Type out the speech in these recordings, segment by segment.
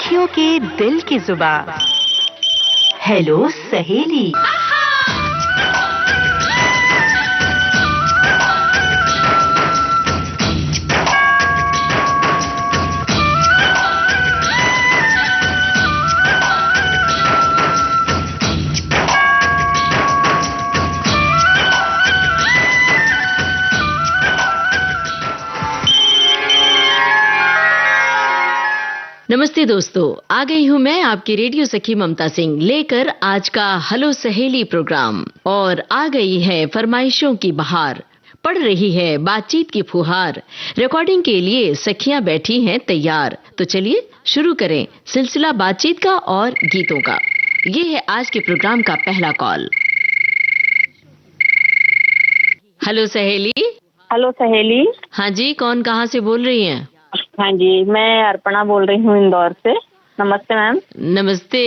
सखियों के दिल की जुबान। हेलो सहेली। नमस्ते दोस्तों, आ गई हूँ मैं आपकी रेडियो सखी ममता सिंह लेकर आज का हेलो सहेली प्रोग्राम। और आ गई है फरमाइशों की बहार, पड़ रही है बातचीत की फुहार। रिकॉर्डिंग के लिए सखियां बैठी हैं तैयार। तो चलिए शुरू करें सिलसिला बातचीत का और गीतों का। ये है आज के प्रोग्राम का पहला कॉल। हेलो सहेली। हेलो सहेली। हाँ जी, कौन कहाँ से बोल रही हैं? हाँ जी, मैं अर्पणा बोल रही हूँ इंदौर से। नमस्ते मैम। नमस्ते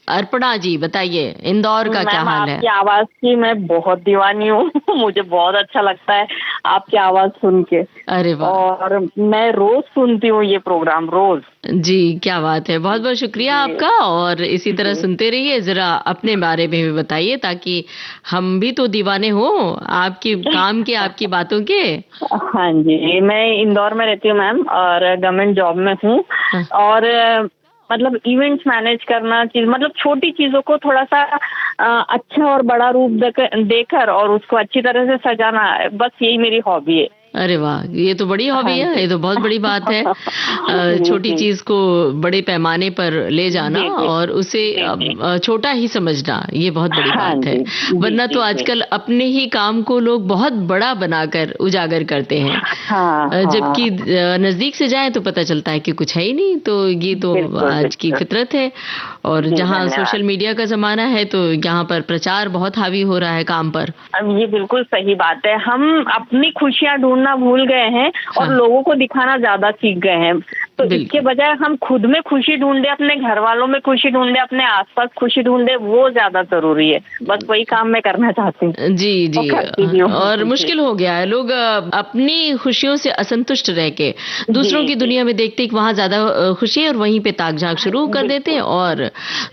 अर्पणा जी, बताइए इंदौर का क्या हाल है? आपकी आवाज की मैं बहुत दीवानी हूँ। मुझे बहुत अच्छा लगता है आपकी आवाज सुन के। अरे वाह। और मैं रोज सुनती हूँ ये प्रोग्राम, रोज। जी, क्या बात है, बहुत बहुत शुक्रिया आपका। और इसी तरह सुनते रहिए। जरा अपने बारे में भी बताइए ताकि हम भी तो दीवाने हो आपकी काम के, आपकी बातों के। हाँ जी, मैं इंदौर में रहती हूँ मैम और गवर्नमेंट जॉब में हूँ। और मतलब इवेंट्स मैनेज करना, मतलब छोटी चीजों को थोड़ा सा अच्छा और बड़ा रूप देकर और उसको अच्छी तरह से सजाना, बस यही मेरी हॉबी है। अरे वाह, ये तो बड़ी हॉबी है, ये तो बहुत बड़ी बात है। छोटी चीज को बड़े पैमाने पर ले जाना और उसे छोटा ही समझना, ये बहुत बड़ी बात है। वरना तो आजकल अपने ही काम को लोग बहुत बड़ा बनाकर उजागर करते हैं। जबकि नजदीक से जाए तो पता चलता है कि कुछ है ही नहीं। तो ये तो आज की फितरत है। और जहाँ सोशल मीडिया का जमाना है तो यहाँ पर प्रचार बहुत हावी हो रहा है काम पर। ये बिल्कुल सही बात है। हम अपनी खुशियाँ ढूंढना भूल गए हैं और लोगों को दिखाना ज्यादा सीख गए हैं। तो इसके बजाय हम खुद में खुशी ढूंढे, अपने घर वालों में खुशी ढूंढे, अपने आसपास खुशी ढूंढे, वो ज्यादा जरूरी है। बस वही काम मैं करना चाहती हूँ। जी जी। और मुश्किल हो गया है, लोग अपनी खुशियों से असंतुष्ट रह के दूसरों की दुनिया में देखते हैं कि वहाँ ज्यादा खुशी है और वहीं पे ताक झांक शुरू कर देते हैं और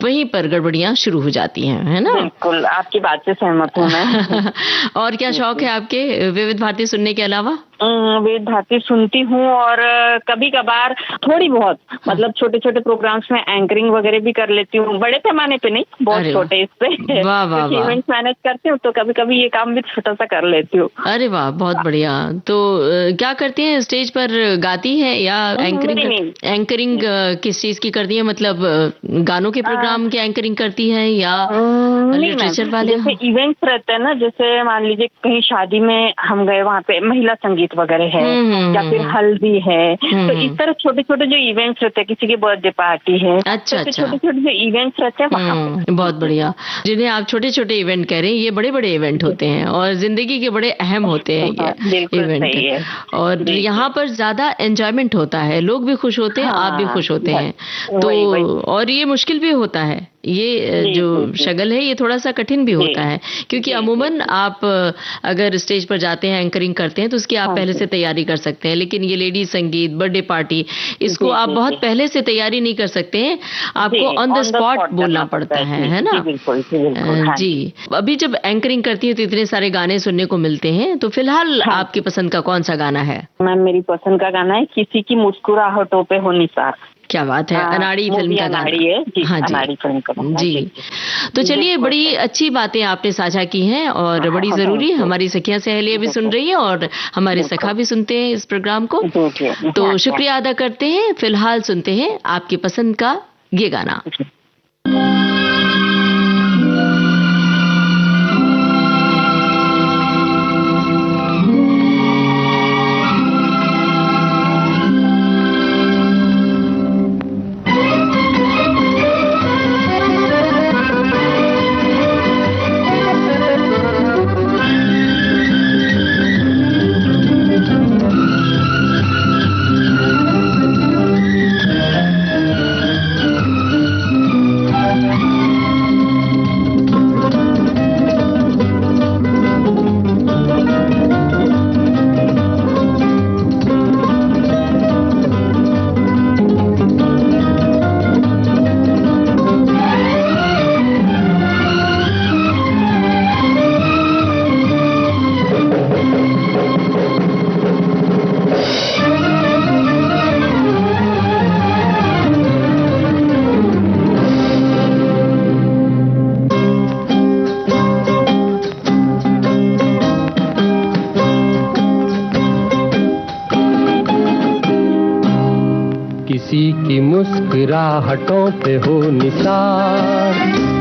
वहीं पर गड़बड़ियाँ शुरू हो जाती हैं, है ना? बिल्कुल, आपकी बात से सहमत हूँ मैं। और क्या शौक है आपके विविध भारती सुनने के अलावा? विविध भारती सुनती हूँ और कभी कभार थोड़ी बहुत, मतलब छोटे छोटे प्रोग्राम्स में एंकरिंग वगैरह भी कर लेती हूँ। बड़े पैमाने पे नहीं, बहुत छोटे इस पे। इवेंट्स मैनेज करती हूँ तो कभी कभी ये काम भी छोटा सा कर लेती हूँ। अरे वाह, बहुत बढ़िया। तो क्या करती हैं, स्टेज पर गाती है या एंकरिंग? एंकरिंग किस चीज की करती है, मतलब गानों के प्रोग्राम की एंकरिंग करती है या लिटरेचर वाले? जैसे इवेंट्स रहते हैं ना, जैसे मान लीजिए कहीं शादी में हम गए, वहाँ पे महिला संगीत वगैरह है या फिर हल्दी है, तो इस तरह छोटे छोटे जो इवेंट्स रहते हैं, किसी की बर्थडे पार्टी है, अच्छा, छोटे छोटे जो इवेंट्स रहते हैं वहाँ पे। बहुत बढ़िया। जिन्हें आप छोटे छोटे इवेंट कह रहे हैं, ये बड़े बड़े इवेंट होते हैं और जिंदगी के बड़े अहम होते हैं ये इवेंट। और यहाँ पर ज्यादा एंजॉयमेंट होता है, लोग भी खुश होते हैं, आप भी खुश होते हैं। तो और ये मुश्किल भी होता है, ये जो शगल है ये थोड़ा सा कठिन भी होता है, क्योंकि अमूमन आप अगर स्टेज पर जाते हैं, एंकरिंग करते हैं तो उसकी आप पहले से तैयारी कर सकते हैं। लेकिन ये लेडीज संगीत, बर्थडे पार्टी, इसको आप बहुत पहले से तैयारी नहीं कर सकते हैं, आपको ऑन द स्पॉट बोलना पड़ता है ना? जी। अभी जब एंकरिंग करती है तो इतने सारे गाने सुनने को मिलते हैं, तो फिलहाल आपकी पसंद का कौन सा गाना है? मैम, मेरी पसंद का गाना है किसी की मुस्कुराहटों पे हो निसार। क्या बात है, अनाड़ी फिल्म का गाना है। हाँ जी, अनाड़ी फिल्म का जी। तो चलिए, बड़ी अच्छी बातें आपने साझा की हैं और बड़ी जरूरी, हमारी सखियां सहेलियां भी सुन रही हैं और हमारे सखा भी सुनते हैं इस प्रोग्राम को। तो शुक्रिया अदा करते हैं। फिलहाल सुनते हैं आपकी पसंद का ये गाना। की मुस्कुराहटों पे हो निसार,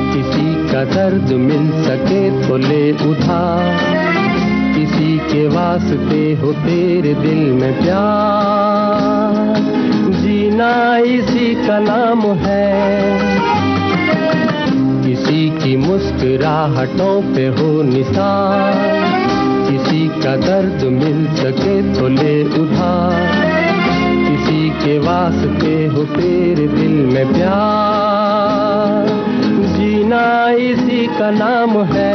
किसी का दर्द मिल सके तो ले उधार, किसी के वास्ते हो तेरे दिल में प्यार, जीना इसी का नाम है। किसी की मुस्कुराहटों पे हो निसार, किसी का दर्द मिल सके तो ले उधार, किसी के वास्ते हो तेरे दिल में प्यार, जीना इसी का नाम है।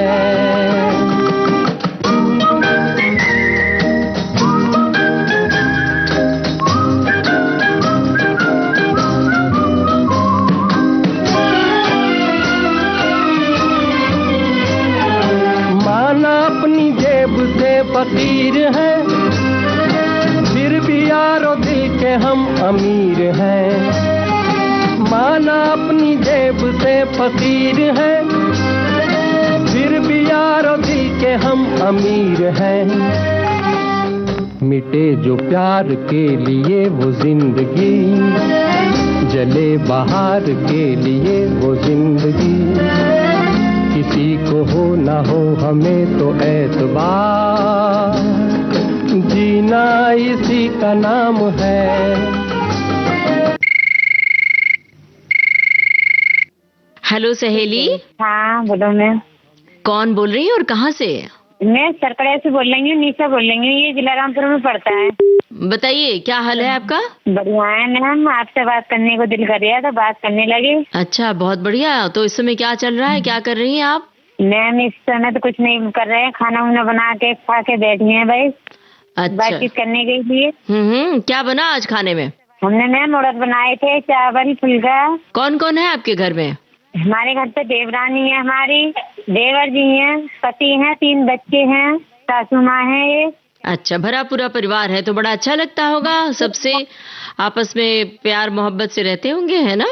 अपनी जेब से फकीर हैं, फिर भी यारो दिल के हम अमीर हैं। माना अपनी जेब से फकीर हैं, फिर भी यारो दिल के हम अमीर हैं। मिटे जो प्यार के लिए वो जिंदगी, जले बहार के लिए वो जिंदगी, किसी को हो ना हो हमें तो एतबार, जीना इसी का नाम है। हेलो सहेली। हाँ बोलो मैम। कौन बोल रही है और कहाँ से? मैं सरकड़े से बोल रही हूँ, निशा बोल रही हूँ, ये जिला रामपुर में पड़ता है। बताइए क्या हाल है आपका? बढ़िया है मैम, आपसे बात करने को दिल कर रहा था, बात करने लगे। अच्छा बहुत बढ़िया। तो इस समय क्या चल रहा है, क्या कर रही हैं आप? मैम इस समय तो कुछ नहीं कर रहे हैं, खाना वाना बना के खा के बैठी हैं भाई। अच्छा। बातचीत करने के लिए। क्या बना आज खाने में? हमने मैम उड़द बनाए थे, चावल फुल्का। कौन कौन है आपके घर में? हमारे घर पे देवरानी है, हमारी देवर जी हैं, पति हैं, 3 बच्चे हैं, सासू माँ है ये। अच्छा, भरा पूरा परिवार है तो बड़ा अच्छा लगता होगा, सबसे आपस में प्यार मोहब्बत से रहते होंगे, है ना?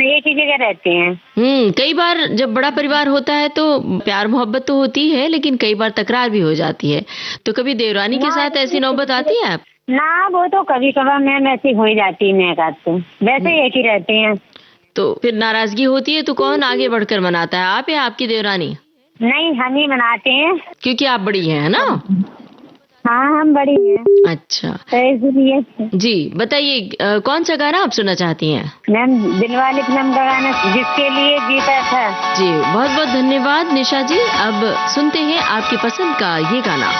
एक ही जगह रहते हैं। कई बार जब बड़ा परिवार होता है तो प्यार मोहब्बत तो होती है, लेकिन कई बार तकरार भी हो जाती है। तो कभी देवरानी के साथ ऐसी नौबत आती है? ना वो तो कभी कभार मैम ऐसी हो ही जाती है, मैं तो वैसे ही एक ही रहते हैं। तो फिर नाराजगी होती है तो कौन आगे बढ़कर मनाता है, आप या आपकी देवरानी? नहीं, हम ही मनाते हैं। क्योंकि आप बड़ी हैं, है ना? हाँ हम बड़ी हैं। अच्छा तो इसलिए। जी बताइए, कौन सा गाना आप सुनना चाहती हैं? मैम दिलवाले फिल्म का गाना, जिसके लिए जीता था। जी बहुत बहुत धन्यवाद निशा जी। अब सुनते हैं आपकी पसंद का ये गाना।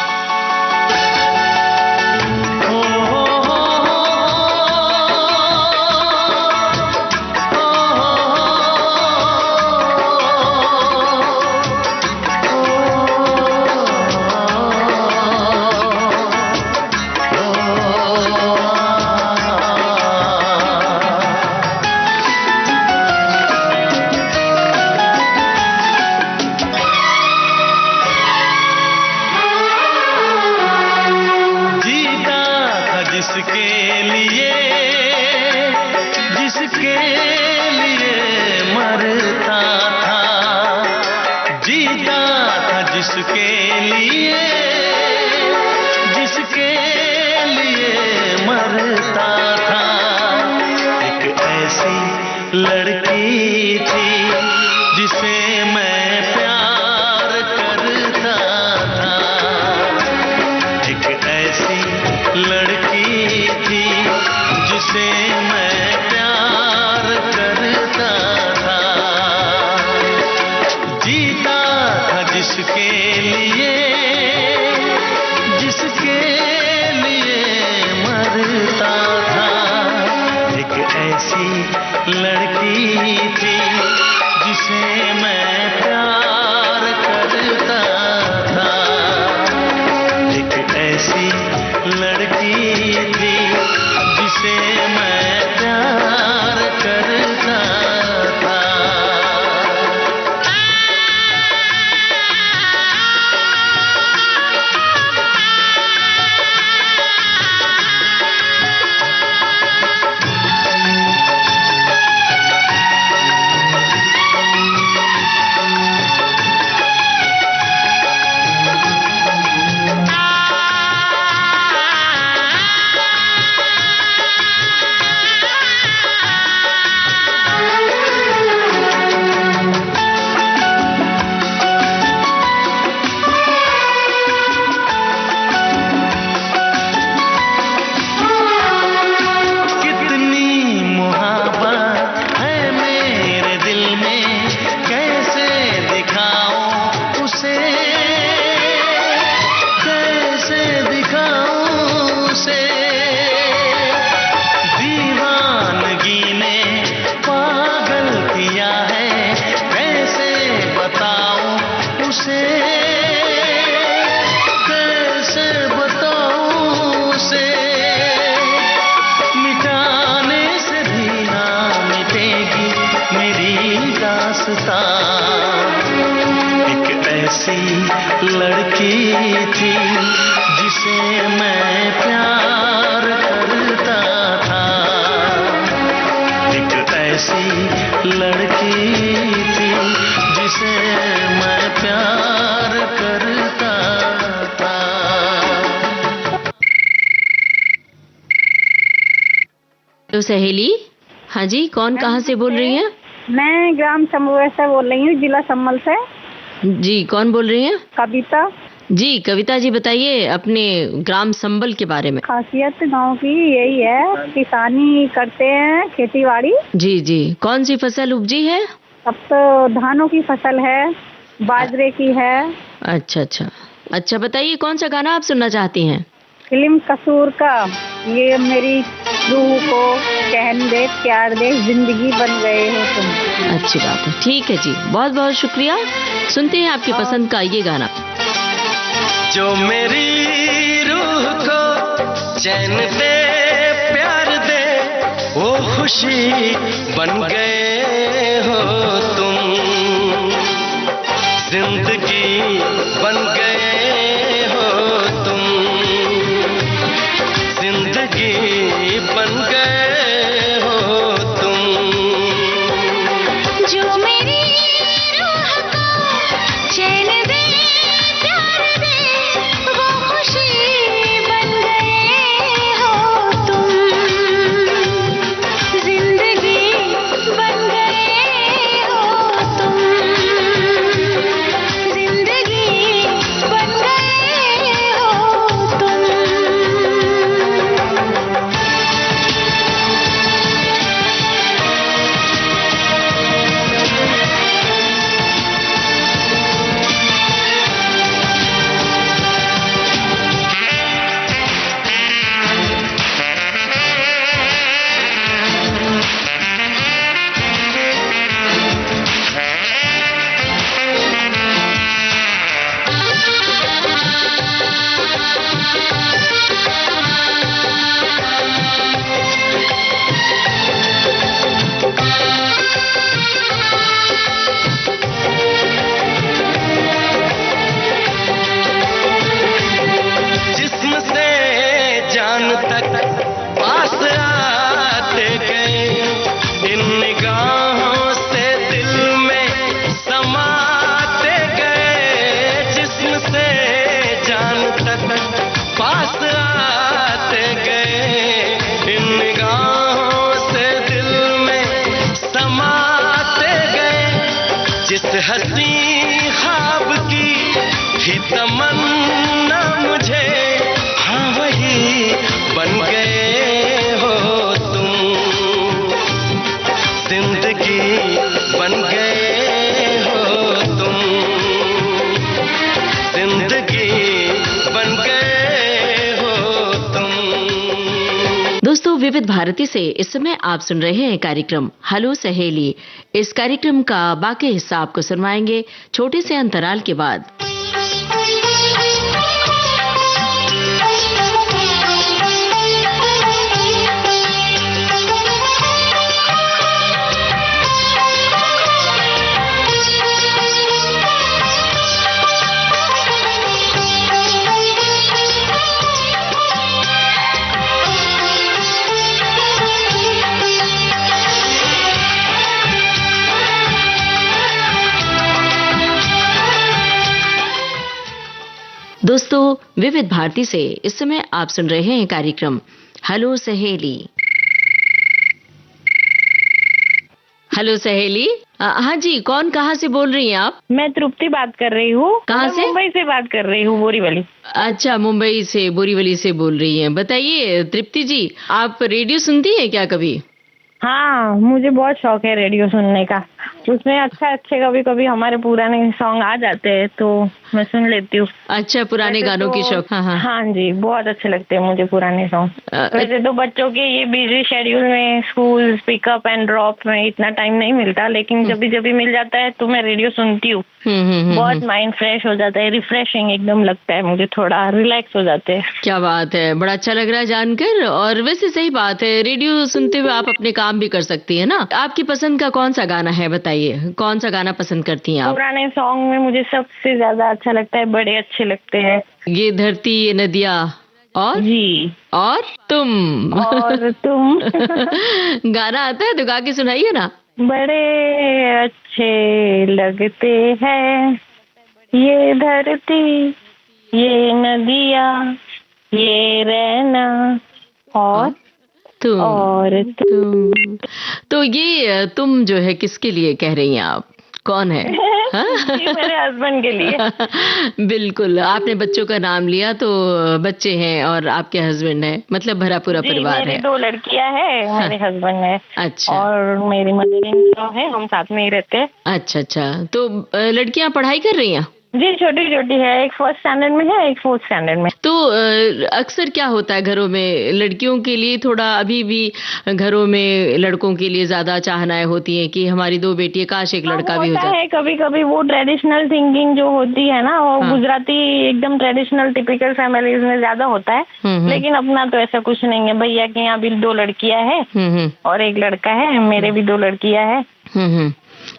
से कैसे बताऊं उसे, मिटाने से भी ना मिटेगी मेरी दास्तां। एक ऐसी लड़की थी जिसे मैं प्यार करता था, एक ऐसी लड़की थी जिसे मैं प्यार करता था। तो सहेली, हाँ जी, कौन कहाँ से बोल रही हैं? मैं ग्राम संभव से बोल रही हूँ, जिला संभल से। जी, कौन बोल रही हैं? कविता। जी कविता जी, बताइए अपने ग्राम संबल के बारे में। खासियत गांव की यही है, किसानी करते हैं, खेती बाड़ी। जी जी, कौन सी फसल उपजी है? अब तो धानों की फसल है, बाजरे की है। अच्छा अच्छा अच्छा, बताइए कौन सा गाना आप सुनना चाहती हैं? फिल्म कसूर का ये मेरी रूह को कहन दे, प्यार दे, जिंदगी बन गए हो तुम। अच्छी बात है, ठीक है जी, बहुत बहुत शुक्रिया। सुनते हैं आपकी पसंद का ये गाना। जो मेरी रूह को चैन दे, प्यार दे, वो खुशी बन गए हो तुम, जिंदगी बन गए हो तुम, जिंदगी बन गए हो तुम। जो मेरी रूह को चैन दे, प्यार दे, वो खुशी बन गए हो तुम, जिंदगी बन गए हो तुम, जिंदगी बन गए हो तुम। जिस्म से जान तक पास आते गए, इन निगाहों से दिल में समाते गए। जिस्म से जान तक पास आते गए, इन निगाहों से दिल में समाते गए। जिस हसी ख्वाब की थी तमन्ना मुझे, हाँ वही बन गए हो तुम, जिंदगी बन गए हो तुम, जिंदगी बन गए हो तुम। दोस्तों, विविध भारती से इस समय आप सुन रहे हैं कार्यक्रम हेलो सहेली। इस कार्यक्रम का बाकी हिस्सा आपको सुनवाएंगे छोटे से अंतराल के बाद। दोस्तों, विविध भारती से इस समय आप सुन रहे हैं कार्यक्रम हेलो सहेली। हेलो सहेली, हाँ जी, कौन कहाँ से बोल रही हैं आप? मैं तृप्ति बात कर रही हूँ। कहाँ से? मुंबई से बात कर रही हूँ, बोरीवली। अच्छा, मुंबई से, बोरीवली से बोल रही हैं। बताइए तृप्ति जी, आप रेडियो सुनती हैं क्या कभी? हाँ, मुझे बहुत शौक है रेडियो सुनने का। उसमें अच्छे कभी कभी हमारे पुराने सॉन्ग आ जाते हैं तो मैं सुन लेती हूँ। अच्छा, पुराने गानों की शौक। हाँ हाँ। हाँ जी, बहुत अच्छे लगते हैं मुझे पुराने सॉन्ग। वैसे तो बच्चों के ये बिजी शेड्यूल में स्कूल पिकअप एंड ड्रॉप में इतना टाइम नहीं मिलता, लेकिन जब भी मिल जाता है तो मैं रेडियो सुनती हूँ। बहुत माइंड फ्रेश हो जाता है, रिफ्रेशिंग एकदम लगता है मुझे, थोड़ा रिलैक्स हो जाते हैं। क्या बात है, बड़ा अच्छा लग रहा है जानकर। और वैसे सही बात है, रेडियो सुनते हुए आप अपने काम भी कर सकती है ना। आपकी पसंद का कौन सा गाना है, बताइए कौन सा गाना पसंद करती हैं आप? पुराने सॉन्ग में मुझे सबसे ज्यादा अच्छा लगता है, बड़े अच्छे लगते हैं, ये धरती ये नदियाँ और जी, और तुम। और तुम। गाना आता है तो गा के सुनाइए ना। बड़े अच्छे लगते हैं ये धरती ये नदियाँ ये रहना और तुम। तो ये तुम जो है किसके लिए कह रही हैं आप, कौन है? जी, मेरे हस्बैंड के लिए। बिल्कुल, आपने बच्चों का नाम लिया तो बच्चे हैं और आपके हस्बैंड है, मतलब भरा पूरा परिवार है। मेरी 2 लड़कियां हैं, मेरे हस्बैंड है। अच्छा। और मेरी मदर इन लॉ है, हम साथ में ही रहते हैं। अच्छा, तो लड़कियां पढ़ाई कर रही हैं? जी, छोटी है, एक 1st स्टैंडर्ड में है, एक 4th स्टैंडर्ड में। तो अक्सर क्या होता है घरों में, लड़कियों के लिए थोड़ा अभी भी घरों में लड़कों के लिए ज्यादा चाहनाएं होती हैं कि हमारी 2 बेटी, काश एक लड़का भी हो जाए। है कभी कभी वो ट्रेडिशनल थिंकिंग जो होती है ना, वो गुजराती एकदम ट्रेडिशनल टिपिकल फैमिलीज में ज्यादा होता है। लेकिन अपना तो ऐसा कुछ नहीं है, भैया के यहाँ भी 2 लड़कियां हैं और एक लड़का है, मेरे भी 2 लड़कियां हैं।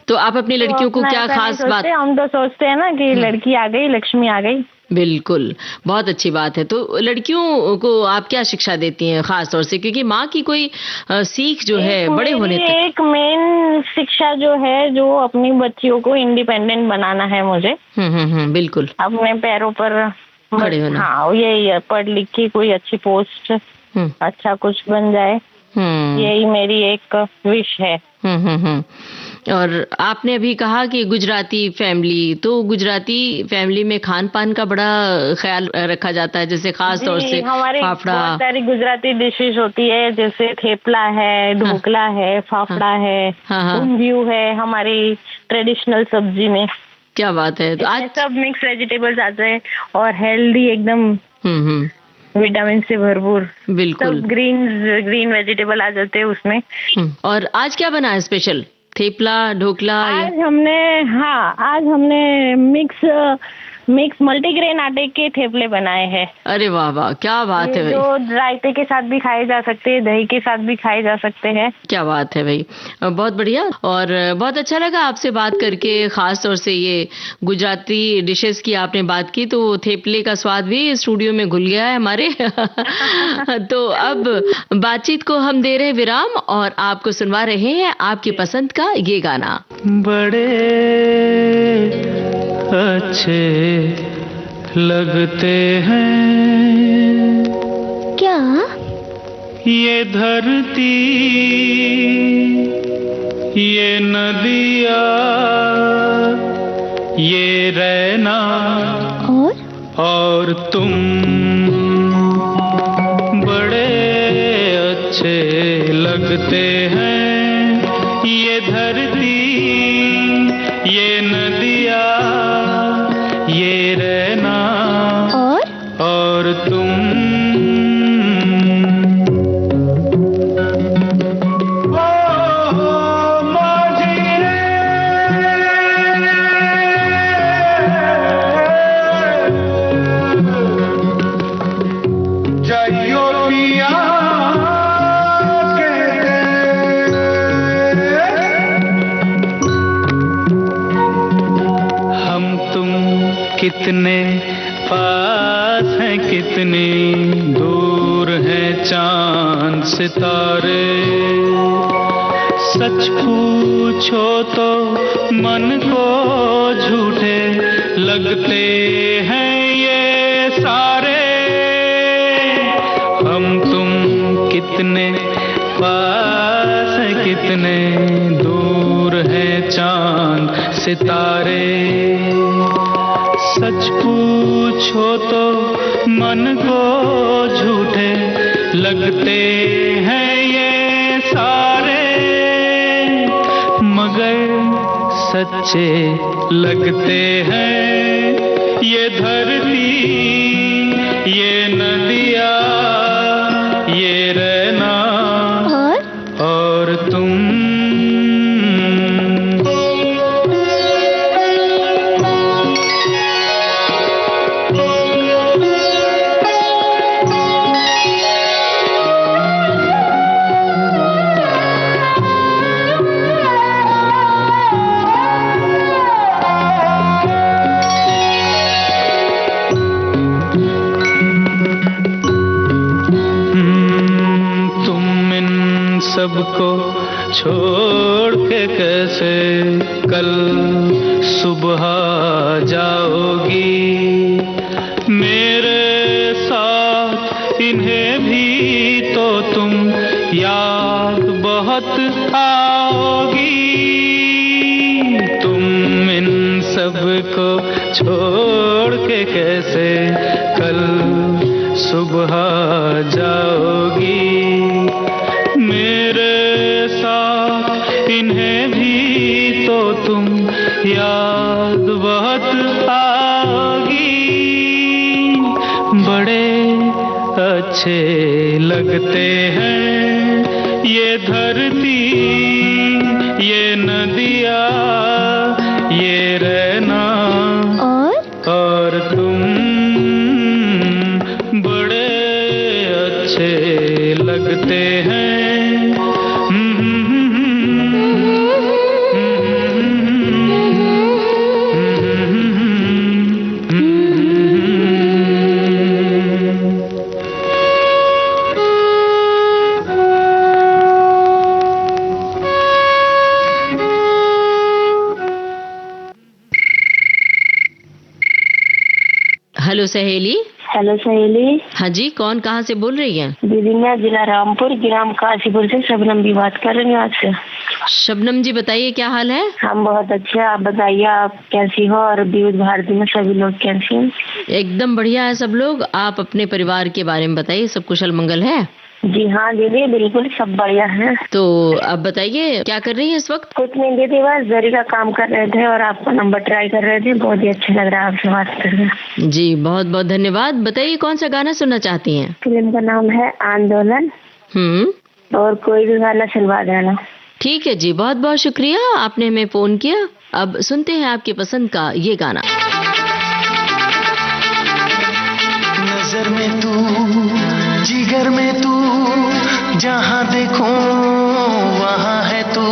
तो आप अपनी लड़कियों को क्या खास बात? हम तो सोचते हैं ना कि लड़की आ गई, लक्ष्मी आ गई। बिल्कुल, बहुत अच्छी बात है। तो लड़कियों को आप क्या शिक्षा देती हैं खास तौर से, क्योंकि माँ की कोई सीख जो है बड़े होने तक? एक मेन शिक्षा जो है, जो अपनी बच्चियों को इंडिपेंडेंट बनाना है मुझे। बिल्कुल, अपने पैरों पर खड़े होना। हाँ, यही है, पढ़ लिख के कोई अच्छी पोस्ट, अच्छा कुछ बन जाए, यही मेरी एक विश है। और आपने अभी कहा कि गुजराती फैमिली, तो गुजराती फैमिली में खान पान का बड़ा ख्याल रखा जाता है, जैसे खास तौर से हमारे फाफड़ा। बहुत सारी गुजराती डिशेज होती है, जैसे थेपला है, ढोकला है, फाफड़ा है, ऊंधियू है, हमारी ट्रेडिशनल सब्जी में। क्या बात है। तो आज सब मिक्स वेजिटेबल्स आते हैं और हेल्दी एकदम, विटामिन से भरपूर। बिल्कुल, सब ग्रीन वेजिटेबल आ जाते हैं उसमें। और आज क्या बना है स्पेशल? थेपला, ढोकला? आज हमने मिक्स मल्टीग्रेन आटे के थेपले बनाए हैं। अरे वाह वाह, क्या बात है भाई। जो रायते के साथ भी खाए जा सकते हैं, दही के साथ भी खाए जा सकते हैं। क्या बात है भाई, बहुत बढ़िया। और बहुत अच्छा लगा आपसे बात करके, खास तौर से ये गुजराती डिशेस की आपने बात की, तो थेपले का स्वाद भी स्टूडियो में घुल गया है हमारे। तो अब बातचीत को हम दे रहे विराम और आपको सुनवा रहे हैं आपकी पसंद का ये गाना। बड़े अच्छे लगते हैं क्या ये धरती ये नदियाँ ये रहना और तुम, बड़े अच्छे लगते हैं ये धरती ये नदियाँ ये रहना और तुम। कितने पास हैं कितनी दूर हैं चांद सितारे, सच पूछो तो मन को झूठे लगते हैं ये सारे। हम तुम कितने पास हैं कितने दूर हैं चांद सितारे, सच पूछो तो मन को झूठे लगते हैं ये सारे, मगर अच्छे लगते हैं ये धरती, ये नदियाँ, ये रहना और तुम। सबको छोड़ के कैसे कल सुबह जाओगी, मेरे साथ इन्हें भी तो तुम याद बहुत आओगी। तुम इन सबको छोड़ के कैसे कल सुबह जाओगी, मेरे साथ इन्हें भी तो तुम याद बहुत आओगी। बड़े अच्छे लगते हैं ये धरती, ये नदियाँ, ये रहना और तुम। बड़े अच्छे लगते हैं। हेलो सहेली। हेलो सहेली। हाँ जी, कौन कहाँ से बोल रही है? दीदी मैं जिला रामपुर ग्राम काशीपुर से शबनम भी बात कर रही हूँ आपसे। शबनम जी बताइए क्या हाल है? हम बहुत अच्छे, आप बताइए आप कैसी हो और विविध भारती में सभी लोग कैसे हैं? एकदम बढ़िया है सब लोग। आप अपने परिवार के बारे में बताइए, सब कुशल मंगल है? जी हाँ दीदी बिल्कुल सब बढ़िया है। तो अब बताइए क्या कर रही हैं इस वक्त? कुछ नहीं दीदी, बस जरी का काम कर रहे थे और आपका नंबर ट्राई कर रहे थे। बहुत ही अच्छा लग रहा है आपसे बात करके। जी बहुत बहुत धन्यवाद। बताइए कौन सा गाना सुनना चाहती हैं? फिल्म का नाम है आंदोलन और कोई भी गाना सुनवा देना। ठीक है जी, बहुत बहुत शुक्रिया आपने हमें फोन किया। अब सुनते हैं आपकी पसंद का ये गाना। नजर में तू, जिगर में तू, जहाँ देखूं वहाँ है तू।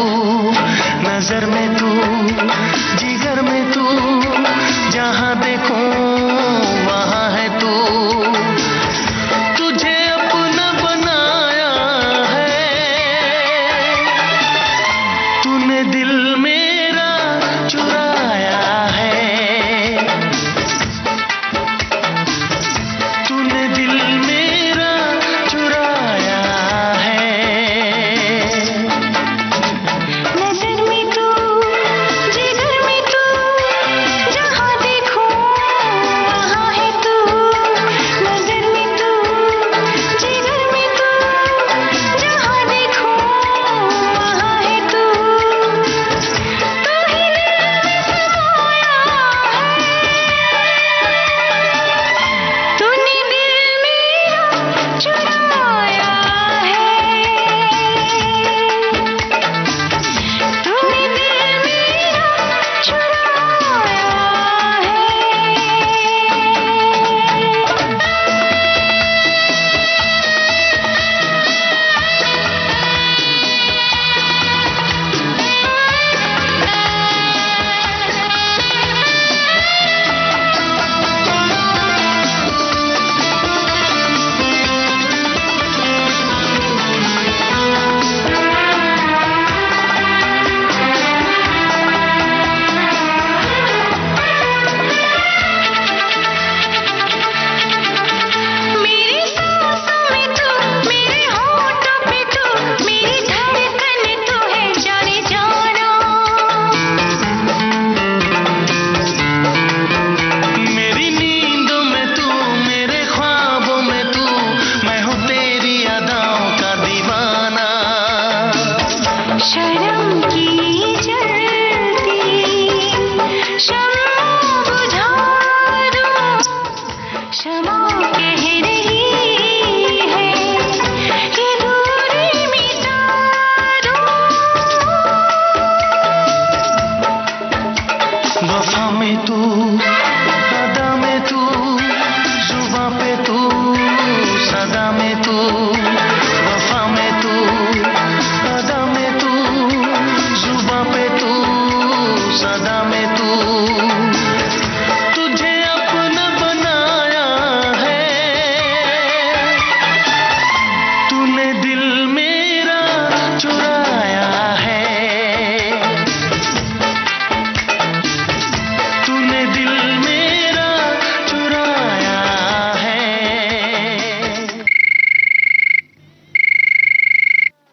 नजर में तू, जिगर में तू, जहाँ देखूं वहाँ है तू। तुझे अपना बनाया है, तूने दिल मेरा चुराया है, तूने दिल मेरा चुराया है। नजर में तू, जिगर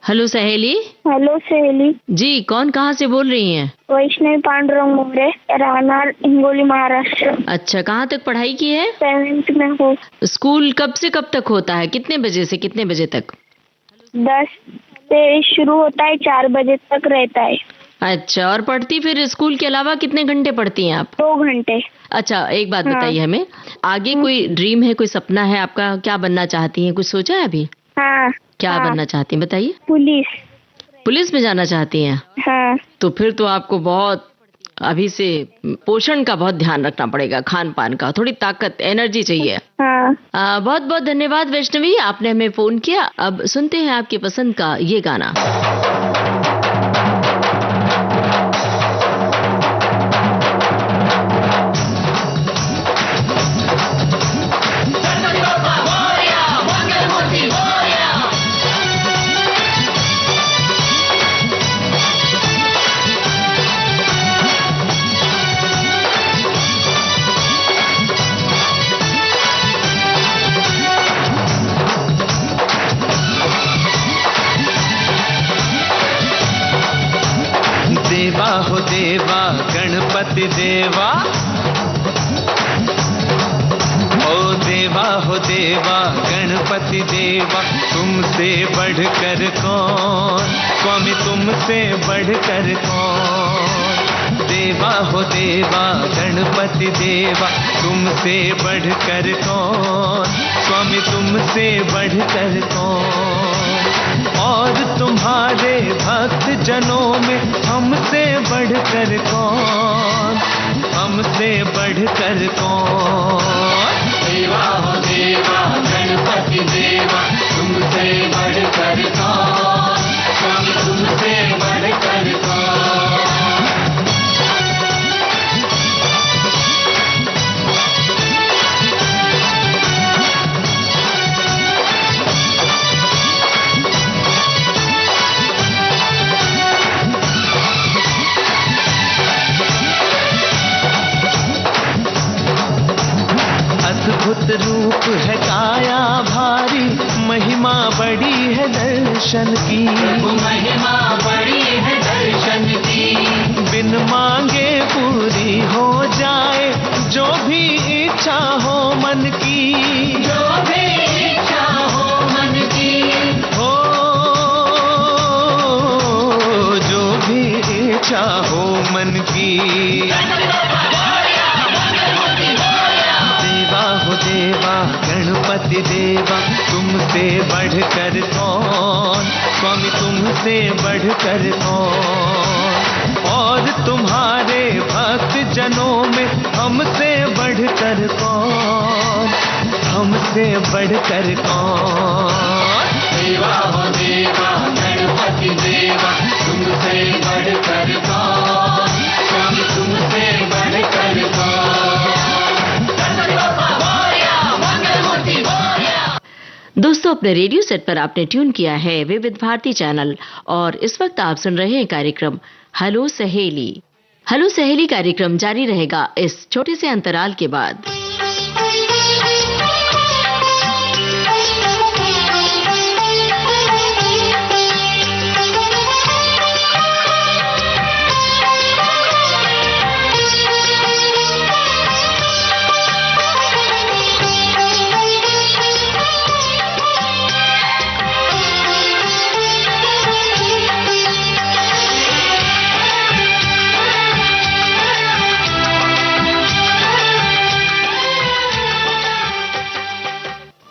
हेलो सहेली। हेलो सहेली जी, कौन कहाँ से बोल रही हैं? वैष्णवी पांडुरंग मोरे, राहणार, हिंगोली, महाराष्ट्र। अच्छा, कहाँ तक पढ़ाई की है? 7th में हूँ। स्कूल कब से कब तक होता है? कितने बजे से कितने बजे तक? 10 से शुरू होता है, 4 बजे तक रहता है। अच्छा, और पढ़ती फिर स्कूल के अलावा कितने घंटे पढ़ती हैं आप? 2 घंटे। अच्छा, एक बात बताइए हमें, आगे कोई ड्रीम है, कोई सपना है आपका? क्या बनना चाहती हैं? कुछ सोचा है अभी? हाँ। क्या बनना चाहती हैं बताइए? पुलिस। पुलिस में जाना चाहती हैं? हाँ। तो फिर तो आपको बहुत अभी से पोषण का बहुत ध्यान रखना पड़ेगा, खान पान का, थोड़ी ताकत, एनर्जी चाहिए। हाँ। बहुत बहुत धन्यवाद वैष्णवी, आपने हमें फोन किया। अब सुनते हैं आपकी पसंद का ये गाना। देवा हो देवा गणपति देवा, ओ देवा हो देवा गणपति देवा, तुमसे बढ़कर कौन, स्वामी तुमसे बढ़कर कौन। देवा हो देवा गणपति देवा, तुमसे बढ़कर कौन, स्वामी तुमसे बढ़कर कौन। और तुम्हारे भक्त जनों में हमसे बढ़कर कौन, हमसे बढ़कर कौन। देवा हो देवा गणपति देवा, तुमसे बढ़कर कौन, स्वामी तुमसे बढ़कर कौन। अद्भुत रूप है काया भारी, महिमा बड़ी है दर्शन की, महिमा बड़ी है दर्शन की। बिन मांगे पूरी हो जाए जो भी इच्छा हो मन की, जो भी इच्छा हो मन की, हो जो भी इच्छा हो मन की। देवा गणपति देवा, तुमसे बढ़कर कौन, स्वामी तुमसे बढ़कर कौन। और तुम्हारे भक्त जनों में हमसे बढ़कर कौन, हमसे बढ़कर कौन। देवा हो देवा गणपति देवा, तुमसे बढ़कर कौन, स्वामी तुमसे बढ़कर कौन। दोस्तों, अपने रेडियो सेट पर आपने ट्यून किया है विविध भारती चैनल और इस वक्त आप सुन रहे हैं कार्यक्रम हेलो सहेली। हेलो सहेली कार्यक्रम जारी रहेगा इस छोटे से अंतराल के बाद।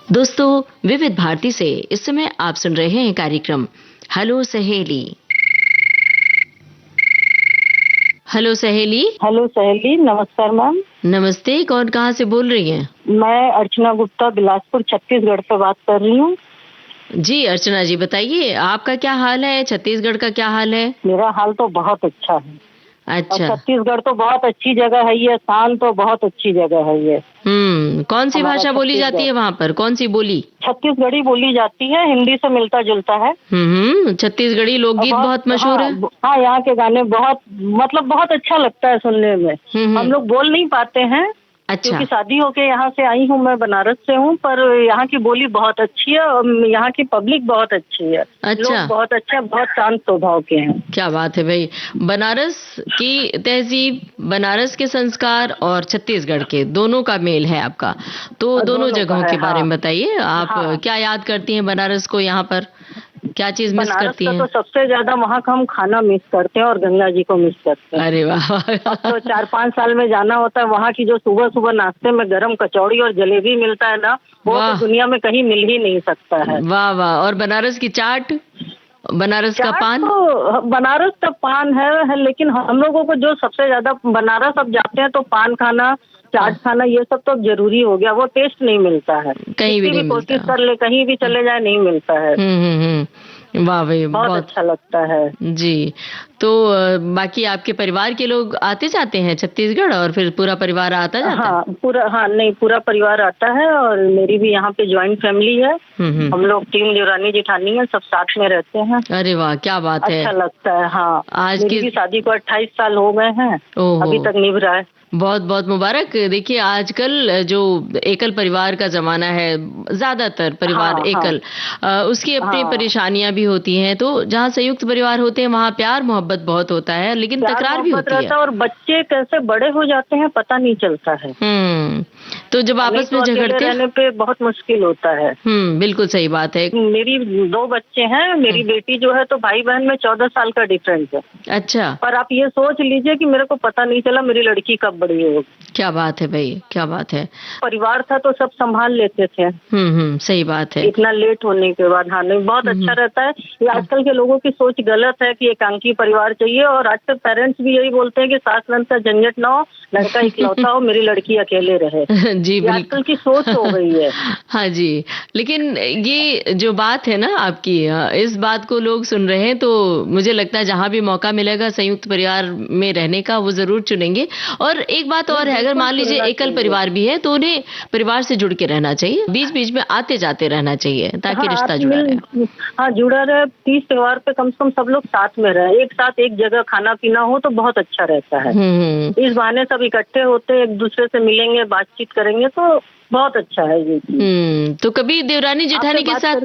दोस्तों, विविध भारती से इस समय आप सुन रहे हैं कार्यक्रम हेलो सहेली। हेलो सहेली। हेलो सहेली, नमस्कार मैम। नमस्ते, कौन कहाँ से बोल रही हैं? मैं अर्चना गुप्ता, बिलासपुर छत्तीसगढ़ से बात कर रही हूँ। जी अर्चना जी, बताइए आपका क्या हाल है? छत्तीसगढ़ का क्या हाल है? मेरा हाल तो बहुत अच्छा है। अच्छा। छत्तीसगढ़ तो बहुत अच्छी जगह है, ये शान तो बहुत अच्छी जगह है ये। कौन सी भाषा बोली जाती है वहाँ पर? कौन सी बोली? छत्तीसगढ़ी बोली जाती है, हिंदी से मिलता जुलता है। छत्तीसगढ़ी लोकगीत बहुत मशहूर है। हाँ, यहाँ के गाने बहुत मतलब बहुत अच्छा लगता है सुनने में। हम लोग बोल नहीं पाते हैं अच्छा। क्योंकि शादी होके यहाँ से आई हूँ, मैं बनारस से हूँ, पर यहाँ की बोली बहुत अच्छी है और यहाँ की पब्लिक बहुत अच्छी है। अच्छा। लोग बहुत अच्छे, बहुत शांत स्वभाव के हैं। क्या बात है भाई। बनारस की तहजीब, बनारस के संस्कार और छत्तीसगढ़ के दोनों का मेल है आपका, तो दोनों जगहों के बारे में बताइए। आप क्या याद करती हैं बनारस को, यहाँ पर क्या चीज मिस करती हैं? तो सबसे ज्यादा वहाँ का हम खाना मिस करते हैं और गंगा जी को मिस करते हैं। अरे वाह। अब तो 4-5 साल में जाना होता है। वहाँ की जो सुबह सुबह नाश्ते में गरम कचौड़ी और जलेबी मिलता है ना, वो तो दुनिया में कहीं मिल ही नहीं सकता है। वाह वाह। और बनारस की चाट, बनारस का पान? तो बनारस का पान है, लेकिन हम लोगों को जो सबसे ज्यादा, बनारस अब जाते हैं तो पान खाना, चाट खाना, ये सब तो जरूरी हो गया। वो टेस्ट नहीं मिलता है, कहीं भी नहीं मिलता। कोशिश कर ले, कहीं भी चले जाए, नहीं मिलता है। वाह भाई, बहुत अच्छा लगता है जी। तो बाकी आपके परिवार के लोग आते जाते हैं छत्तीसगढ़, और फिर पूरा परिवार आता जाता है? नहीं, पूरा परिवार आता है, और मेरी भी यहाँ पे ज्वाइंट फैमिली है। हम लोग 3 देवरानी जेठानी है, सब साथ में रहते हैं। अरे वाह, क्या बात है। अच्छा लगता है। हाँ, आज की शादी को 28 साल हो गए हैं, अभी तक निभ रहा है। बहुत बहुत मुबारक। देखिए आजकल जो एकल परिवार का जमाना है, ज्यादातर परिवार एकल, उसकी अपनी परेशानियां भी होती हैं। तो जहाँ संयुक्त परिवार होते हैं वहाँ प्यार मोहब्बत बहुत होता है, लेकिन तकरार भी होती है, और बच्चे कैसे बड़े हो जाते हैं पता नहीं चलता है। तो जब आपस में झगड़ते रहने पे बहुत मुश्किल होता है। बिल्कुल सही बात है। मेरी 2 बच्चे हैं। मेरी बेटी जो है तो भाई बहन में 14 साल का डिफरेंस है। अच्छा। पर आप ये सोच लीजिए कि मेरे को पता नहीं चला मेरी लड़की कब बड़ी होगी। क्या बात है भाई, क्या बात है। परिवार था तो सब संभाल लेते थे। सही बात है। इतना लेट होने के बाद। हाँ, नहीं, बहुत अच्छा रहता है। ये आजकल के लोगों की सोच गलत है कि एकांकी परिवार चाहिए, और आजकल पेरेंट्स भी यही बोलते हैं कि सास नंद का झंझट ना हो, लड़का इकलौता हो, मेरी लड़की अकेले रहे। जी, आजकल की सोच हो गई है। हाँ जी, लेकिन ये जो बात है ना आपकी, इस बात को लोग सुन रहे हैं, तो मुझे लगता है जहाँ भी मौका मिलेगा संयुक्त परिवार में रहने का, वो जरूर चुनेंगे। और एक बात और है, अगर मान लीजिए एकल परिवार भी है तो उन्हें परिवार से जुड़ के रहना चाहिए, बीच बीच में आते जाते रहना चाहिए, ताकि रिश्ता जुड़ा रहे। हाँ, जुड़ा रहे। 30 त्योहार पे कम से कम सब लोग साथ में रहे, एक साथ एक जगह खाना पीना हो तो बहुत अच्छा रहता है। इस बहाने सब इकट्ठे होते, एक दूसरे से मिलेंगे, बातचीत करेंगे, तो बहुत अच्छा है ये। तो कभी देवरानी जेठानी के साथ,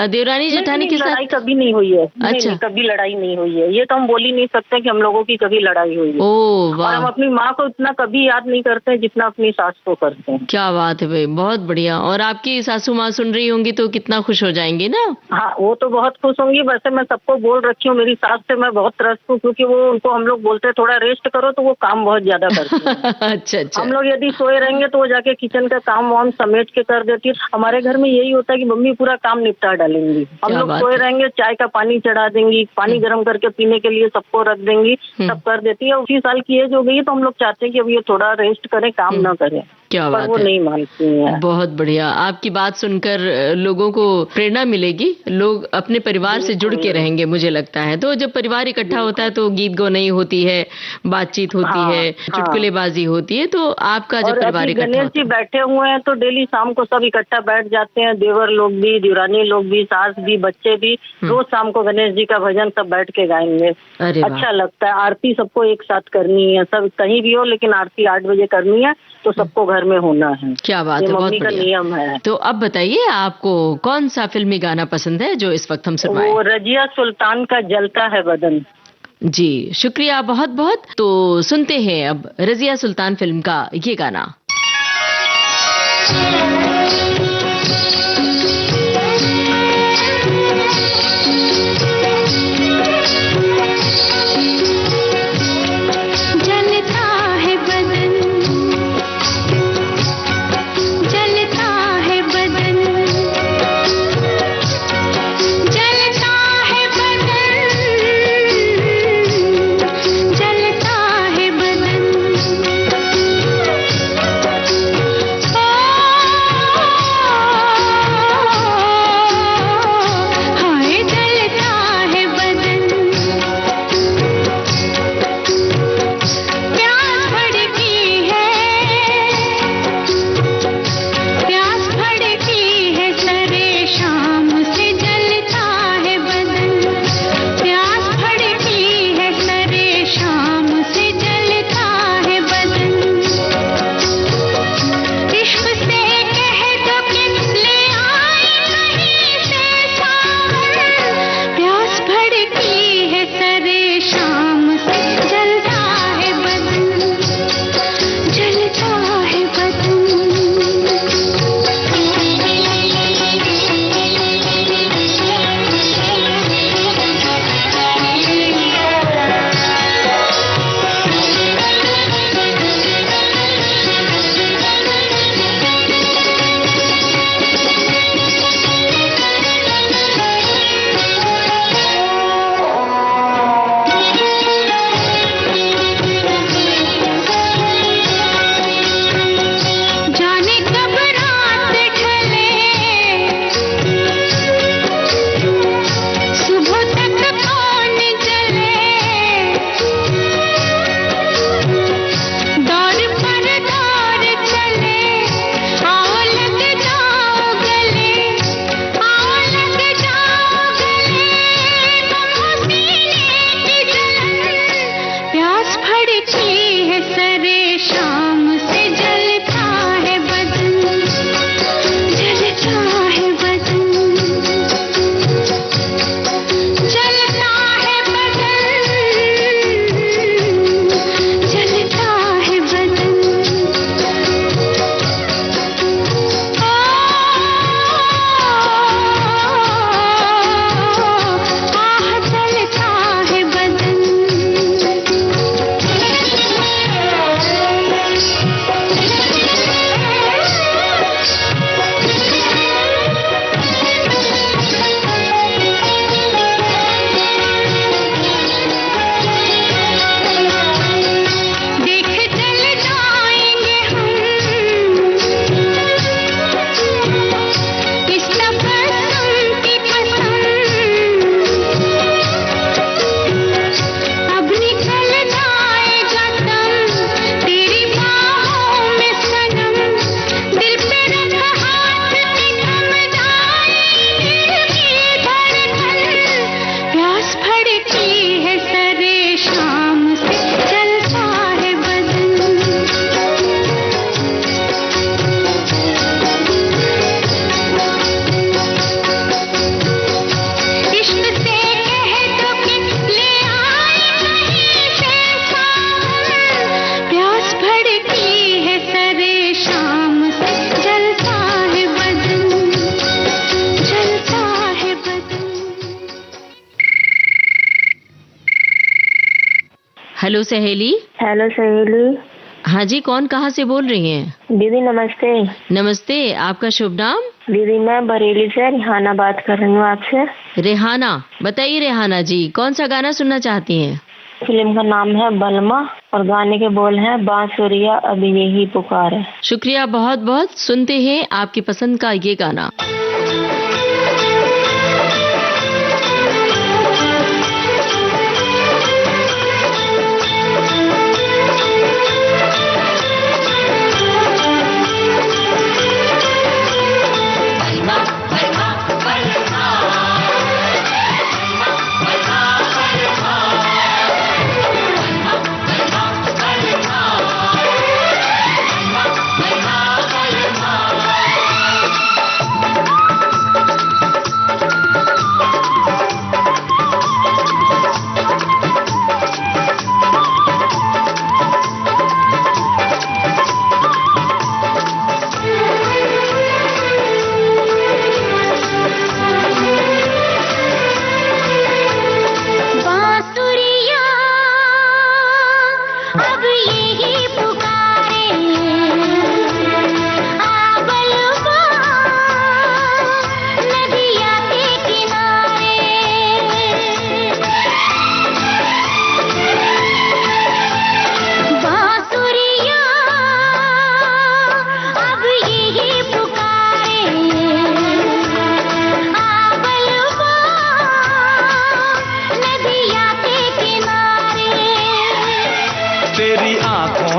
देवरानी जेठानी के साथ लड़ाई कभी नहीं हुई है। अच्छा। नहीं, कभी लड़ाई नहीं हुई है। ये तो हम बोल ही नहीं सकते कि हम लोगों की कभी लड़ाई हुई है। और हम अपनी माँ को इतना कभी याद नहीं करते जितना अपनी सास को करते हैं। क्या बात है भाई, बहुत बढ़िया। और आपकी सासू माँ सुन रही होंगी तो कितना खुश हो जाएंगी ना। हाँ, वो तो बहुत खुश होंगी। वैसे मैं सबको बोल रखी हूँ, मेरी सास से मैं बहुत त्रस्त हूँ, क्योंकि वो, उनको हम लोग बोलते हैं थोड़ा रेस्ट करो, तो वो काम बहुत ज्यादा करती है। अच्छा। हम लोग यदि सोए रहेंगे तो वो जाके किचन का काम वाम समेट के कर देती है। हमारे घर में यही होता है कि मम्मी पूरा काम निपटा डालेंगी। हम लोग सोए रहेंगे, चाय का पानी चढ़ा देंगी, पानी गर्म करके पीने के लिए सबको रख देंगी, सब कर देती है। 80 साल की एज हो गई है, तो हम लोग चाहते हैं कि अब ये थोड़ा रेस्ट करें, काम ना करें। क्या बात है, वो नहीं मानती है। बहुत बढ़िया। आपकी बात सुनकर लोगों को प्रेरणा मिलेगी, लोग अपने परिवार से जुड़ के रहेंगे, मुझे लगता है। तो जब परिवार इकट्ठा होता है तो गीत गौनई होती है, बातचीत होती है, चुटकुलेबाजी होती है। तो आपका जब परिवार इकट्ठा, गणेश जी बैठे हुए हैं तो डेली शाम को सब इकट्ठा बैठ जाते हैं, देवर लोग भी, देवरानी लोग भी, सास भी, बच्चे भी। रोज शाम को गणेश जी का भजन सब बैठ के गाएंगे। अच्छा लगता है। आरती सबको एक साथ करनी है, सब कहीं भी हो, लेकिन आरती 8 बजे करनी है, तो सबको घर में होना है। क्या बात है, मम्मी का नियम है। तो अब बताइए, आपको कौन सा फिल्मी गाना पसंद है जो इस वक्त हम सुनवाएं? वो रजिया सुल्तान का जलता है बदन। जी, शुक्रिया बहुत बहुत। तो सुनते हैं अब रजिया सुल्तान फिल्म का ये गाना। हेलो सहेली। हेलो सहेली। हाँ जी, कौन कहाँ से बोल रही हैं? दीदी नमस्ते। नमस्ते, आपका शुभ नाम? दीदी मैं बरेली से रेहाना बात कर रही हूँ आपसे। रेहाना, बताइए रेहाना जी, कौन सा गाना सुनना चाहती हैं? फिल्म का नाम है बलमा और गाने के बोल हैं बांसुरिया अब यही पुकार है। शुक्रिया बहुत बहुत। सुनते हैं आपकी पसंद का ये गाना।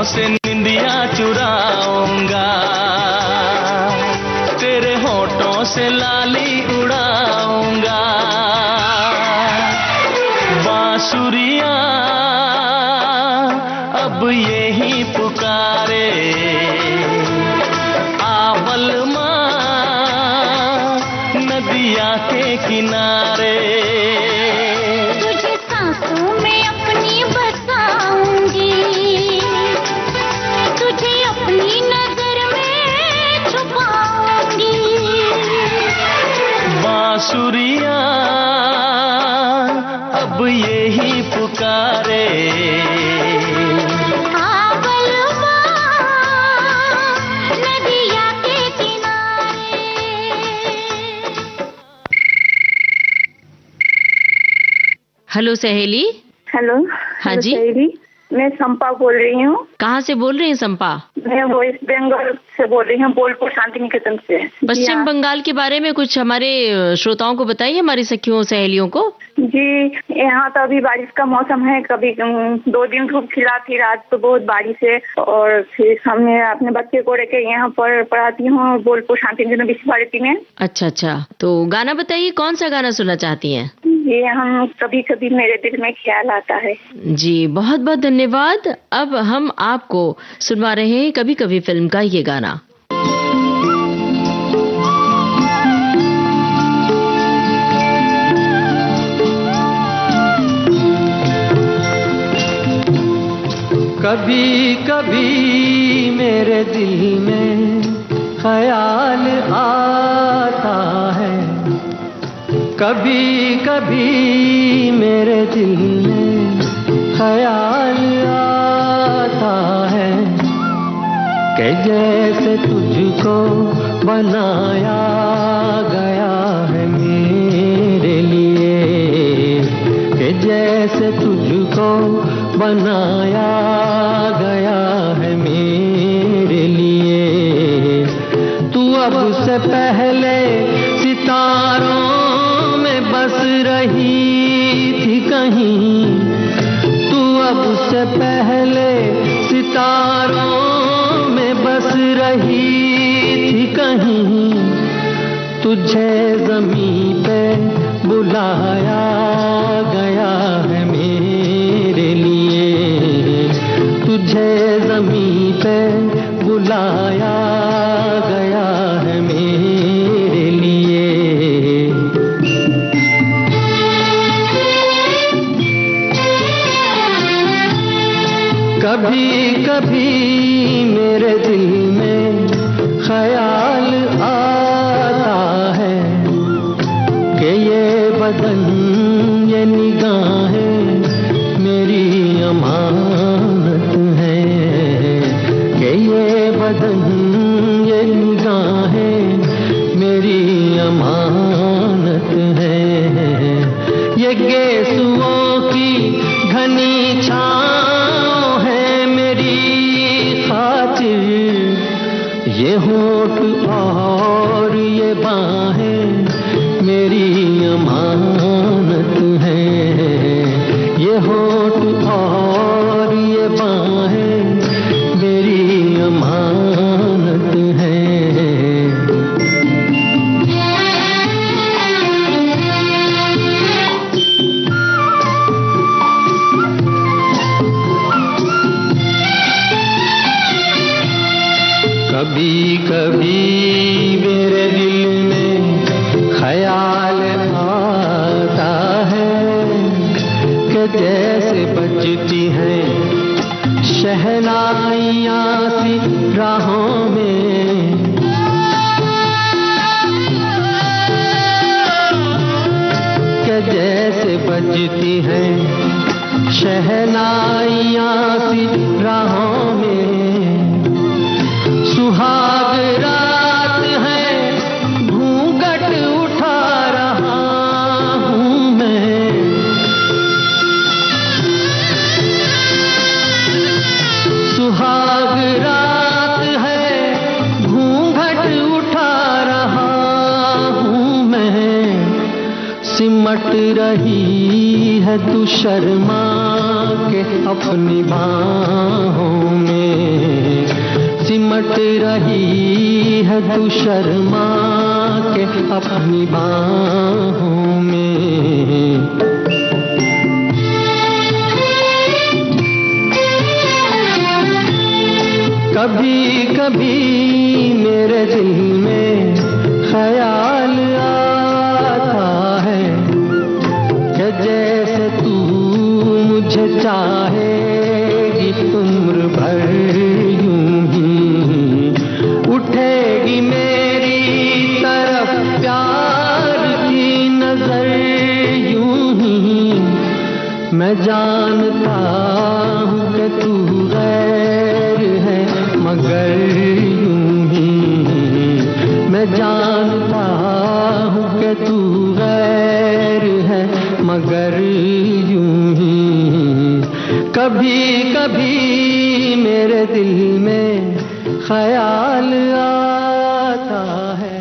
से निंदिया चुराऊंगा, तेरे होठों से लाली उड़ाऊंगा। बांसुरिया अब यही पुकारे, आवल माँ नदिया के किनारे। तुझे सांसों में अपनी बसाऊंगी, तुझे अपनी नजर में छुपाऊंगी। बांसुरिया अब यही पुकारे, आवल माँ नदिया के किनारे। हेलो सहेली। हेलो। हाँ जी। सहेली, मैं संपा बोल रही हूँ। कहाँ से बोल रही हैं संपा? मैं वेस्ट बंगाल से बोल रही हूँ, बोलपुर शांति निकेतन से। पश्चिम बंगाल के बारे में कुछ हमारे श्रोताओं को बताइए, हमारी सखियों सहेलियों को। जी, यहाँ तो अभी बारिश का मौसम है। कभी 2 दिन धूप खिला थी, रात तो बहुत बारिश है। और फिर हमने अपने बच्चे को लेकर यहाँ पर पढ़ाती हूँ बोलपुर शांति निकेतन विश्वभारती में। अच्छा अच्छा, तो गाना बताइए, कौन सा गाना सुनना चाहती हैं? ये हम कभी कभी मेरे दिल में ख्याल आता है। जी बहुत बहुत धन्यवाद। अब हम आपको सुनवा रहे हैं कभी कभी फिल्म का ये गाना। कभी कभी मेरे दिल में ख्याल आता है, कभी कभी मेरे दिल में ख्याल आता है कि जैसे तुझको बनाया गया है मेरे लिए, कि जैसे तुझको बनाया गया है मेरे लिए। तू अब से पहले सितारों में बस रही थी कहीं, तू अब से पहले सितारों में बस रही थी कहीं। तुझे ज़मीं पे बुलाया गया है मेरे लिए, तुझे ज़मीं पे बुलाया गया है मेरे लिए। कभी कभी मेरे दिल में ख्याल आता है कि ये बदन ये निगाहें मेरी अमानत मेरे दिल में ख्याल आता है कि जैसे बजती हैं शहनाइयाँ सी राहों में, कि जैसे बजती हैं शहनाइयाँ सी राहों में। सुहाग रात है घूंघट उठा रहा हूँ मैं, सुहाग रात है घूंघट उठा रहा हूँ मैं। सिमट रही है तू शर्मा के अपनी बाहों में, सिमट रही है तू शर्मा के अपनी बाहों में। कभी कभी मेरे दिल में ख्याल आता है कि जैसे तू मुझे चाहेगी उम्र भर यूं ही, उठेगी मेरी तरफ प्यार की नजर यूं ही। मैं जानता हूँ कि तू गैर है मगर यूं ही, मैं जानता हूँ कि तू गैर है मगर यूं ही। कभी कभी मेरे दिल में ख्याल आता है।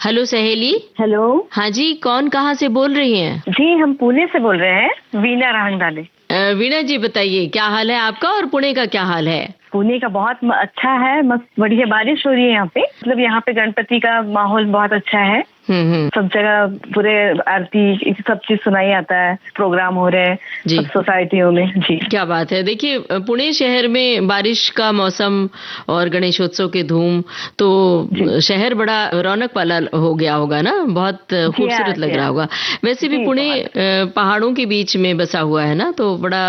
हेलो सहेली। हेलो। हाँ जी, कौन कहाँ से बोल रही हैं? जी हम पुणे से बोल रहे हैं, वीणा राहंगडाले। वीणा जी बताइए, क्या हाल है आपका और पुणे का क्या हाल है? पुणे का बहुत अच्छा है, मस्त बढ़िया बारिश हो रही है यहाँ पे। मतलब यहाँ पे गणपति का माहौल बहुत अच्छा है। सब जगह पूरे आरती सब चीज सुनाई आता है, प्रोग्राम हो रहे हैं सब सोसाइटियों में। जी क्या बात है। देखिए पुणे शहर में बारिश का मौसम और गणेशोत्सव की धूम, तो शहर बड़ा रौनक वाला हो गया होगा ना, बहुत खूबसूरत लग रहा होगा। वैसे भी पुणे पहाड़ों के बीच में बसा हुआ है ना, तो बड़ा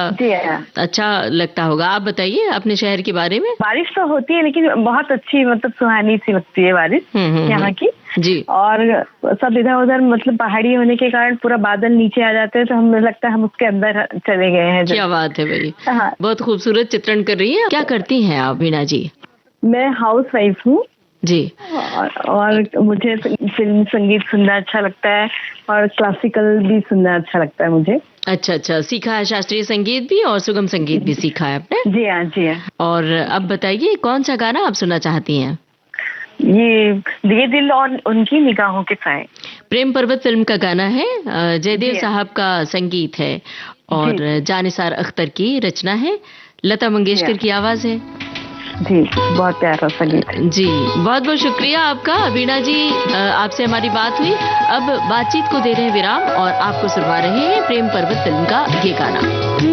अच्छा लगता होगा। आप बताइए अपने शहर के बारे में। बारिश तो होती है लेकिन बहुत अच्छी, मतलब सुहानी सी लगती है बारिश यहाँ की जी। और सब इधर उधर मतलब पहाड़ी होने के कारण पूरा बादल नीचे आ जाते हैं, तो हमें लगता है हम उसके अंदर चले गए हैं। क्या बात है भाई। बहुत खूबसूरत चित्रण कर रही है। क्या करती हैं आप वीणा जी? मैं हाउस वाइफ हूँ जी। और मुझे फिल्म संगीत सुनना अच्छा लगता है और क्लासिकल भी सुनना अच्छा लगता है मुझे। अच्छा अच्छा, सीखा है शास्त्रीय संगीत भी और सुगम संगीत भी सीखा है आपने? जी हाँ जी हाँ। और अब बताइए कौन सा गाना आप सुनना चाहती हैं? ये दिल और उनकी निगाहों के साए, प्रेम पर्वत फिल्म का गाना है। जयदेव साहब का संगीत है और जानिसार अख्तर की रचना है, लता मंगेशकर की आवाज है। जी बहुत प्यारा संगीत है। जी बहुत बहुत शुक्रिया आपका वीणा जी, आपसे हमारी बात हुई। अब बातचीत को दे रहे हैं विराम और आपको सुनवा रहे हैं प्रेम पर्वत फिल्म का ये गाना।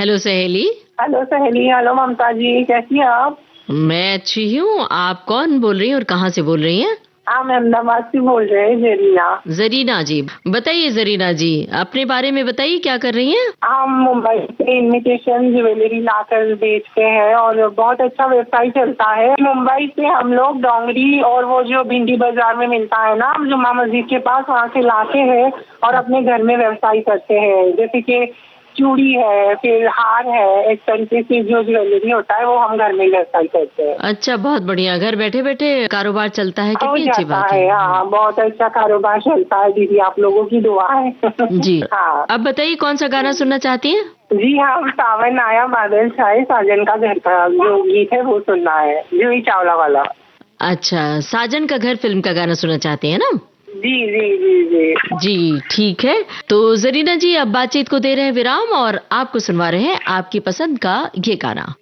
हेलो सहेली। हेलो सहेली, हेलो ममता जी, कैसी हैं आप? मैं अच्छी हूँ। आप कौन बोल रही हैं और कहाँ से बोल रही हैं? हम अहमदाबाद से बोल रहे हैं, जरीना। जरीना जी, बताइए जरीना जी, अपने बारे में बताइए, क्या कर रही हैं? हम मुंबई से इमिटेशन ज्वेलरी लाकर बेचते हैं और बहुत अच्छा व्यवसाय चलता है। मुंबई से हम लोग डोंगरी और वो जो भिंडी बाजार में मिलता है ना, जुम्मा मस्जिद के पास, वहाँ से लाते हैं और अपने घर में व्यवसाय करते हैं। जैसे कि चूड़ी है, फिर हार है, एक तरीके से जो ज्वेलरी होता है वो हम घर में व्यवसाय करते हैं। अच्छा, बहुत बढ़िया। घर बैठे बैठे कारोबार चलता है, कितनी अच्छी बात है। हाँ, बहुत अच्छा कारोबार चलता है दीदी, आप लोगों की दुआ है। जी। हाँ, अब बताइए कौन सा गाना सुनना चाहती हैं? जी हाँ, सावन आया बादल छाए, साजन का घर का जो गीत है वो सुनना है, जूही चावला वाला। अच्छा, साजन का घर फिल्म का गाना सुनना चाहते हैं ना? जी जी जी जी जी, ठीक है। तो जरीना जी, अब बातचीत को दे रहे हैं विराम और आपको सुनवा रहे हैं आपकी पसंद का ये गाना।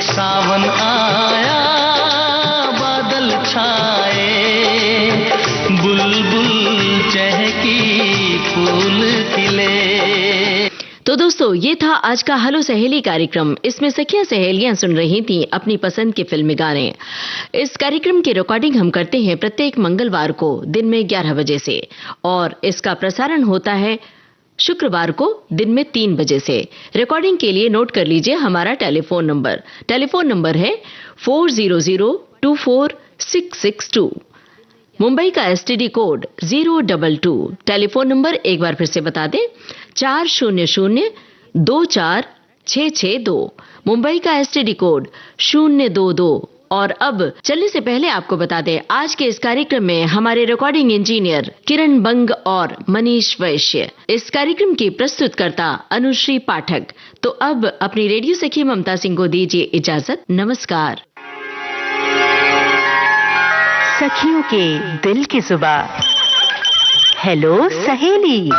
सावन आया बादल तो दोस्तों, ये था आज का हेलो सहेली कार्यक्रम। इसमें सखियां सहेलियां सुन रही थी अपनी पसंद के फिल्मी गाने। इस कार्यक्रम की रिकॉर्डिंग हम करते हैं प्रत्येक मंगलवार को दिन में 11 बजे से और इसका प्रसारण होता है शुक्रवार को दिन में 3 बजे से। रिकॉर्डिंग के लिए नोट कर लीजिए हमारा टेलीफोन नंबर है 40024662। मुंबई का एसटीडी कोड 022। टेलीफोन नंबर एक बार फिर से बता दें, 400-24662। मुंबई का एसटीडी कोड 022 और अब चलने से पहले आपको बता दें, आज के इस कार्यक्रम में हमारे रिकॉर्डिंग इंजीनियर किरण बंग और मनीष वैश्य, इस कार्यक्रम की प्रस्तुतकर्ता अनुश्री पाठक। तो अब अपनी रेडियो सखी ममता सिंह को दीजिए इजाजत। नमस्कार। सखियों के दिल की जुबान। हेलो सहेली।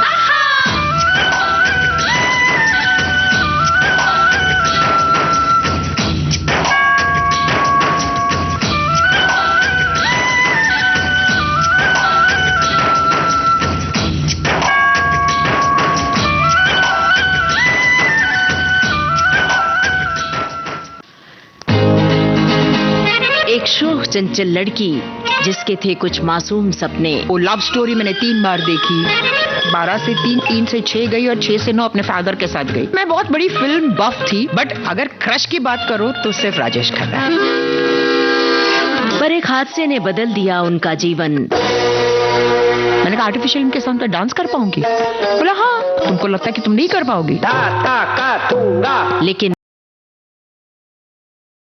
एक शोख चंचल लड़की जिसके थे कुछ मासूम सपने। वो लव स्टोरी मैंने 3 बार देखी। 12 से 3, 3 से 6 गई और 6 से 9 अपने फादर के साथ गई। मैं बहुत बड़ी फिल्म बफ थी, बट अगर क्रश की बात करो तो सिर्फ राजेश खन्ना। पर एक हादसे ने बदल दिया उनका जीवन। मैंने कहा आर्टिफिशियल के साथ डांस कर पाऊंगी? बोला हाँ। तुमको लगता है कि तुम नहीं कर पाओगी? लेकिन